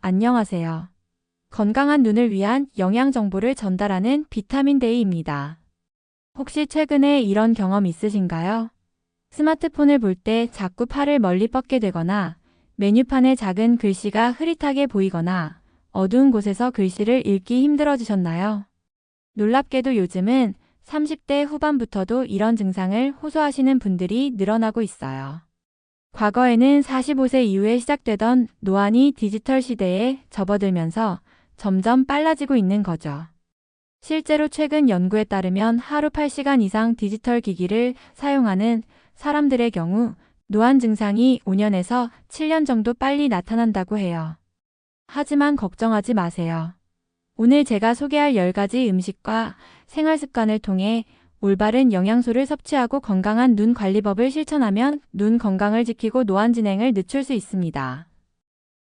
안녕하세요. 건강한 눈을 위한 영양 정보를 전달하는 비타민데이입니다. 혹시 최근에 이런 경험 있으신가요? 스마트폰을 볼 때 자꾸 팔을 멀리 뻗게 되거나 메뉴판에 작은 글씨가 흐릿하게 보이거나 어두운 곳에서 글씨를 읽기 힘들어지셨나요? 놀랍게도 요즘은 30대 후반부터도 이런 증상을 호소하시는 분들이 늘어나고 있어요. 과거에는 45세 이후에 시작되던 노안이 디지털 시대에 접어들면서 점점 빨라지고 있는 거죠. 실제로 최근 연구에 따르면 하루 8시간 이상 디지털 기기를 사용하는 사람들의 경우 노안 증상이 5년에서 7년 정도 빨리 나타난다고 해요. 하지만 걱정하지 마세요. 오늘 제가 소개할 10가지 음식과 생활 습관을 통해 올바른 영양소를 섭취하고 건강한 눈 관리법을 실천하면 눈 건강을 지키고 노안 진행을 늦출 수 있습니다.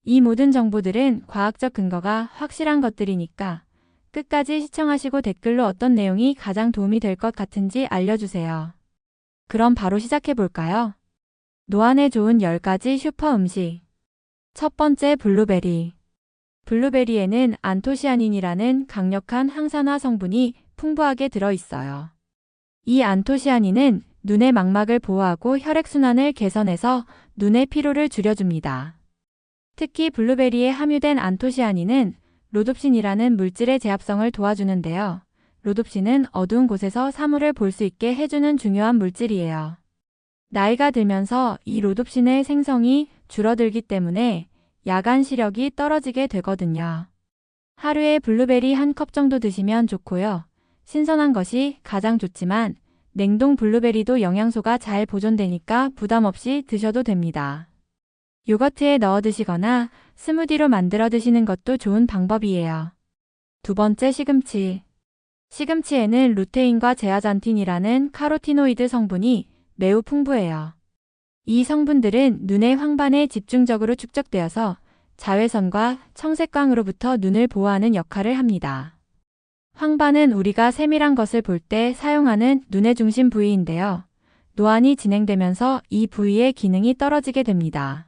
이 모든 정보들은 과학적 근거가 확실한 것들이니까 끝까지 시청하시고 댓글로 어떤 내용이 가장 도움이 될 것 같은지 알려주세요. 그럼 바로 시작해 볼까요? 노안에 좋은 10가지 슈퍼 음식. 첫 번째, 블루베리. 블루베리에는 안토시아닌이라는 강력한 항산화 성분이 풍부하게 들어있어요. 이 안토시아닌은 눈의 망막을 보호하고 혈액순환을 개선해서 눈의 피로를 줄여줍니다. 특히 블루베리에 함유된 안토시아닌은 로놉신이라는 물질의 제합성을 도와주는데요. 로놉신은 어두운 곳에서 사물을 볼 수 있게 해주는 중요한 물질이에요. 나이가 들면서 이 로놉신의 생성이 줄어들기 때문에 야간 시력이 떨어지게 되거든요. 하루에 블루베리 한 컵 정도 드시면 좋고요. 신선한 것이 가장 좋지만 냉동 블루베리도 영양소가 잘 보존되니까 부담 없이 드셔도 됩니다. 요거트에 넣어 드시거나 스무디로 만들어 드시는 것도 좋은 방법이에요. 두 번째, 시금치. 시금치에는 루테인과 제아잔틴이라는 카로티노이드 성분이 매우 풍부해요. 이 성분들은 눈의 황반에 집중적으로 축적되어서 자외선과 청색광으로부터 눈을 보호하는 역할을 합니다. 황반은 우리가 세밀한 것을 볼 때 사용하는 눈의 중심 부위인데요. 노안이 진행되면서 이 부위의 기능이 떨어지게 됩니다.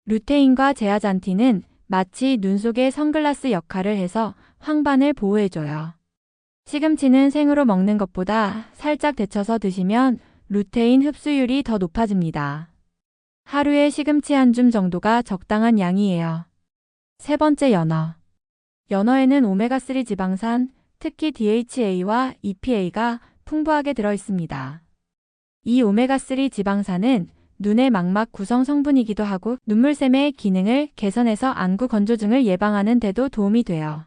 루테인과 제아잔틴은 마치 눈 속의 선글라스 역할을 해서 황반을 보호해줘요. 시금치는 생으로 먹는 것보다 살짝 데쳐서 드시면 루테인 흡수율이 더 높아집니다. 하루에 시금치 한 줌 정도가 적당한 양이에요. 세 번째, 연어. 연어에는 오메가3 지방산, 특히 DHA와 EPA가 풍부하게 들어있습니다. 이 오메가3 지방산은 눈의 망막 구성 성분이기도 하고 눈물샘의 기능을 개선해서 안구 건조증을 예방하는 데도 도움이 돼요.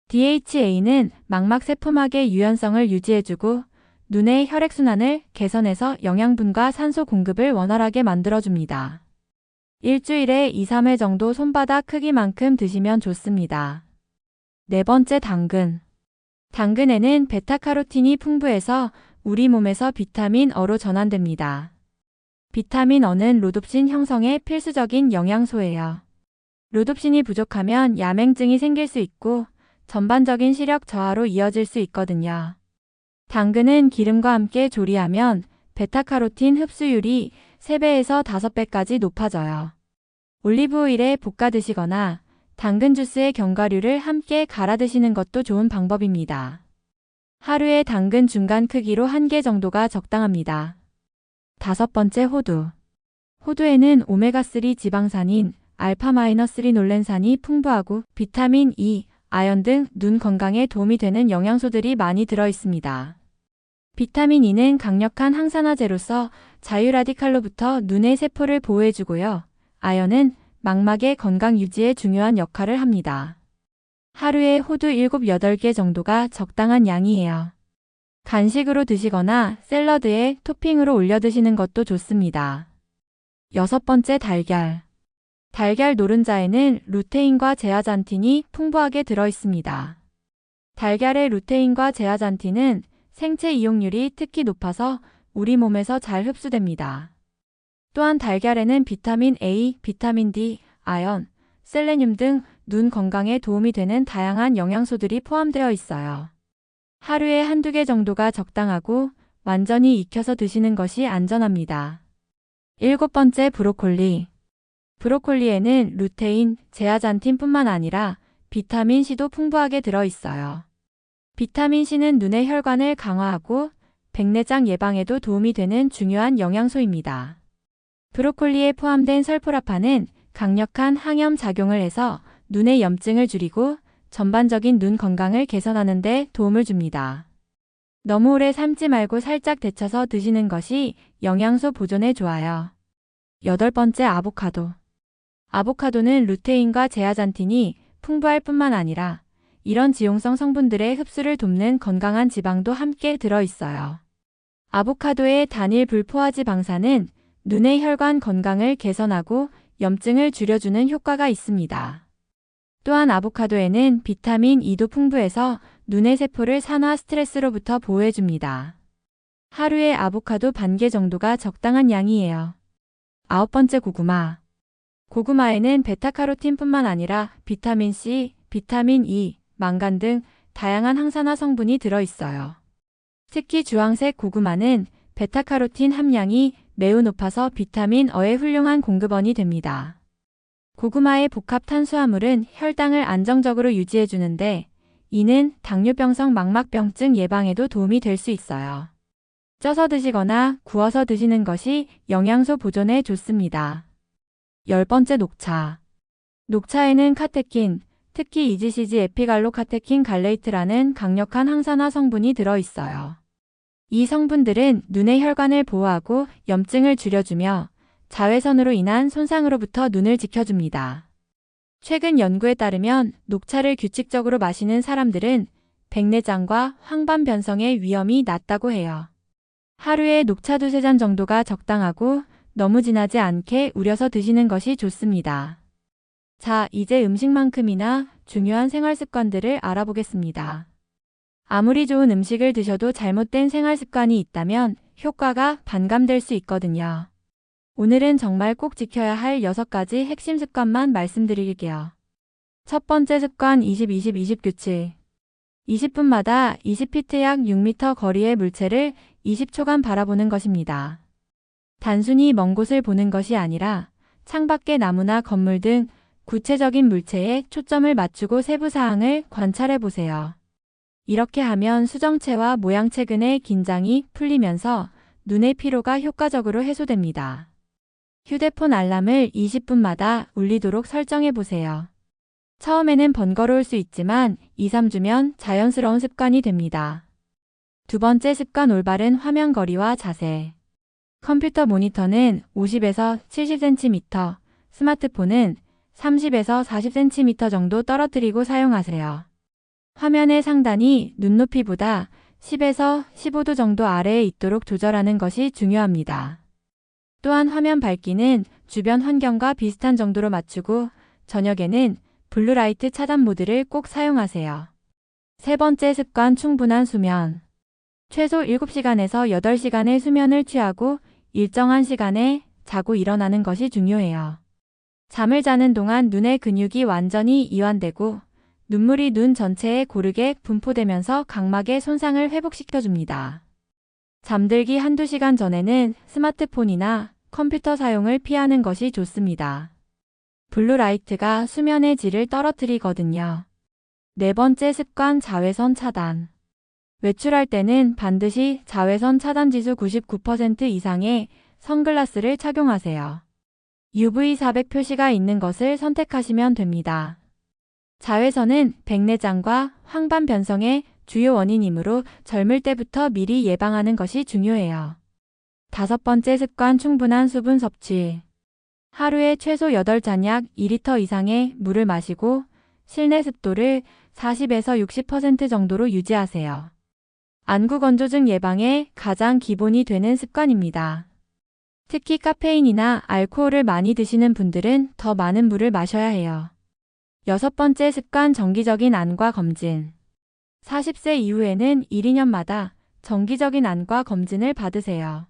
DHA는 망막 세포막의 유연성을 유지해주고 눈의 혈액순환을 개선해서 영양분과 산소 공급을 원활하게 만들어줍니다. 일주일에 2-3회 정도 손바닥 크기만큼 드시면 좋습니다. 네 번째, 당근. 당근에는 베타카로틴이 풍부해서 우리 몸에서 비타민 어로 전환됩니다. 비타민 어는 로놉신 형성에 필수적인 영양소예요. 로놉신이 부족하면 야맹증이 생길 수 있고 전반적인 시력 저하로 이어질 수 있거든요. 당근은 기름과 함께 조리하면 베타카로틴 흡수율이 3배에서 5배까지 높아져요. 올리브오일에 볶아 드시거나 당근 주스에 견과류를 함께 갈아 드시는 것도 좋은 방법입니다. 하루에 당근 중간 크기로 1개 정도가 적당합니다. 다섯 번째, 호두. 호두에는 오메가3 지방산인 알파-리놀렌산이 풍부하고 비타민 E, 아연 등 눈 건강에 도움이 되는 영양소들이 많이 들어있습니다. 비타민 E는 강력한 항산화제로서 자유라디칼로부터 눈의 세포를 보호해주고요. 아연은 망막의 건강 유지에 중요한 역할을 합니다. 하루에 호두 7-8개 정도가 적당한 양이에요. 간식으로 드시거나 샐러드에 토핑으로 올려 드시는 것도 좋습니다. 여섯 번째, 달걀. 달걀 노른자에는 루테인과 제아잔틴이 풍부하게 들어있습니다. 달걀의 루테인과 제아잔틴은 생체 이용률이 특히 높아서 우리 몸에서 잘 흡수됩니다. 또한 달걀에는 비타민 A, 비타민 D, 아연, 셀레늄 등 눈 건강에 도움이 되는 다양한 영양소들이 포함되어 있어요. 하루에 1-2개 정도가 적당하고 완전히 익혀서 드시는 것이 안전합니다. 일곱 번째, 브로콜리. 브로콜리에는 루테인, 제아잔틴뿐만 아니라 비타민 C도 풍부하게 들어있어요. 비타민 C는 눈의 혈관을 강화하고 백내장 예방에도 도움이 되는 중요한 영양소입니다. 브로콜리에 포함된 설포라판은 강력한 항염 작용을 해서 눈의 염증을 줄이고 전반적인 눈 건강을 개선하는 데 도움을 줍니다. 너무 오래 삶지 말고 살짝 데쳐서 드시는 것이 영양소 보존에 좋아요. 8번째, 아보카도. 아보카도는 루테인과 제아잔틴이 풍부할 뿐만 아니라 이런 지용성 성분들의 흡수를 돕는 건강한 지방도 함께 들어있어요. 아보카도의 단일 불포화지 방사는 눈의 혈관 건강을 개선하고 염증을 줄여주는 효과가 있습니다. 또한 아보카도에는 비타민 E도 풍부해서 눈의 세포를 산화 스트레스로부터 보호해줍니다. 하루에 아보카도 반 개 정도가 적당한 양이에요. 9번째, 고구마. 고구마에는 베타카로틴뿐만 아니라 비타민 C, 비타민 E, 망간 등 다양한 항산화 성분이 들어있어요. 특히 주황색 고구마는 베타카로틴 함량이 매우 높아서 비타민 E의 훌륭한 공급원이 됩니다. 고구마의 복합 탄수화물은 혈당을 안정적으로 유지해주는데 이는 당뇨병성 망막병증 예방에도 도움이 될 수 있어요. 쪄서 드시거나 구워서 드시는 것이 영양소 보존에 좋습니다. 10번째, 녹차. 녹차에는 카테킨, 특히 이지시지 에피갈로카테킨 갈레이트라는 강력한 항산화 성분이 들어있어요. 이 성분들은 눈의 혈관을 보호하고 염증을 줄여주며 자외선으로 인한 손상으로부터 눈을 지켜줍니다. 최근 연구에 따르면 녹차를 규칙적으로 마시는 사람들은 백내장과 황반 변성의 위험이 낮다고 해요. 하루에 녹차 2-3잔 정도가 적당하고 너무 진하지 않게 우려서 드시는 것이 좋습니다. 자, 이제 음식만큼이나 중요한 생활 습관들을 알아보겠습니다. 아무리 좋은 음식을 드셔도 잘못된 생활 습관이 있다면 효과가 반감될 수 있거든요. 오늘은 정말 꼭 지켜야 할 6가지 핵심 습관만 말씀드릴게요. 첫 번째 습관, 20-20-20 규칙. 20분마다 20피트 약 6m 거리의 물체를 20초간 바라보는 것입니다. 단순히 먼 곳을 보는 것이 아니라 창밖의 나무나 건물 등 구체적인 물체에 초점을 맞추고 세부 사항을 관찰해 보세요. 이렇게 하면 수정체와 모양체 근의 긴장이 풀리면서 눈의 피로가 효과적으로 해소됩니다. 휴대폰 알람을 20분마다 울리도록 설정해 보세요. 처음에는 번거로울 수 있지만 2-3주면 자연스러운 습관이 됩니다. 두 번째 습관, 올바른 화면 거리와 자세. 컴퓨터 모니터는 50에서 70cm, 스마트폰은 30에서 40cm 정도 떨어뜨리고 사용하세요. 화면의 상단이 눈높이보다 10에서 15도 정도 아래에 있도록 조절하는 것이 중요합니다. 또한 화면 밝기는 주변 환경과 비슷한 정도로 맞추고 저녁에는 블루라이트 차단 모드를 꼭 사용하세요. 세 번째 습관, 충분한 수면. 최소 7시간에서 8시간의 수면을 취하고 일정한 시간에 자고 일어나는 것이 중요해요. 잠을 자는 동안 눈의 근육이 완전히 이완되고 눈물이 눈 전체에 고르게 분포되면서 각막의 손상을 회복시켜줍니다. 잠들기 1-2시간 전에는 스마트폰이나 컴퓨터 사용을 피하는 것이 좋습니다. 블루라이트가 수면의 질을 떨어뜨리거든요. 네 번째 습관, 자외선 차단. 외출할 때는 반드시 자외선 차단 지수 99% 이상의 선글라스를 착용하세요. UV400 표시가 있는 것을 선택하시면 됩니다. 자외선은 백내장과 황반 변성의 주요 원인이므로 젊을 때부터 미리 예방하는 것이 중요해요. 다섯 번째 습관, 충분한 수분 섭취. 하루에 최소 8잔 약 2리터 이상의 물을 마시고 실내 습도를 40에서 60% 정도로 유지하세요. 안구 건조증 예방에 가장 기본이 되는 습관입니다. 특히 카페인이나 알코올을 많이 드시는 분들은 더 많은 물을 마셔야 해요. 여섯 번째 습관, 정기적인 안과 검진. 40세 이후에는 1-2년마다 정기적인 안과 검진을 받으세요.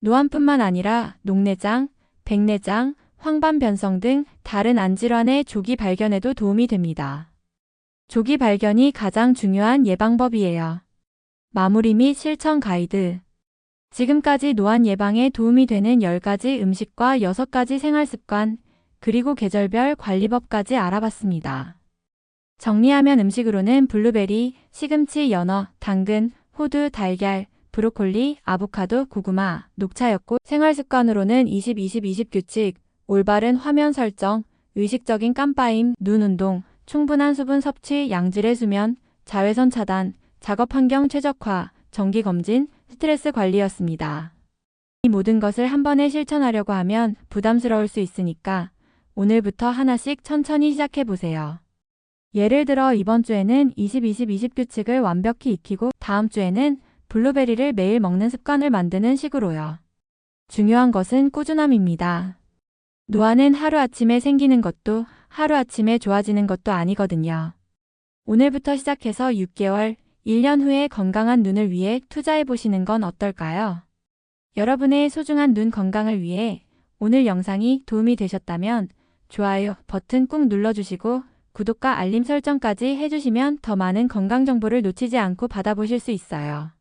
노안뿐만 아니라 녹내장, 백내장, 황반 변성 등 다른 안 질환의 조기 발견에도 도움이 됩니다. 조기 발견이 가장 중요한 예방법이에요. 마무리 및 실천 가이드. 지금까지 노안 예방에 도움이 되는 10가지 음식과 6가지 생활 습관, 그리고 계절별 관리법까지 알아봤습니다. 정리하면 음식으로는 블루베리, 시금치, 연어, 당근, 호두, 달걀, 브로콜리, 아보카도, 고구마, 녹차였고 생활습관으로는 20-20-20 규칙, 올바른 화면 설정, 의식적인 깜빠임, 눈 운동, 충분한 수분 섭취, 양질의 수면, 자외선 차단, 작업 환경 최적화, 정기 검진, 스트레스 관리였습니다. 이 모든 것을 한 번에 실천하려고 하면 부담스러울 수 있으니까 오늘부터 하나씩 천천히 시작해 보세요. 예를 들어 이번 주에는 20-20-20 규칙을 완벽히 익히고 다음 주에는 블루베리를 매일 먹는 습관을 만드는 식으로요. 중요한 것은 꾸준함입니다. 노화는 하루아침에 생기는 것도 하루아침에 좋아지는 것도 아니거든요. 오늘부터 시작해서 6개월, 1년 후에 건강한 눈을 위해 투자해 보시는 건 어떨까요? 여러분의 소중한 눈 건강을 위해 오늘 영상이 도움이 되셨다면 좋아요 버튼 꾹 눌러주시고 구독과 알림 설정까지 해주시면 더 많은 건강 정보를 놓치지 않고 받아보실 수 있어요.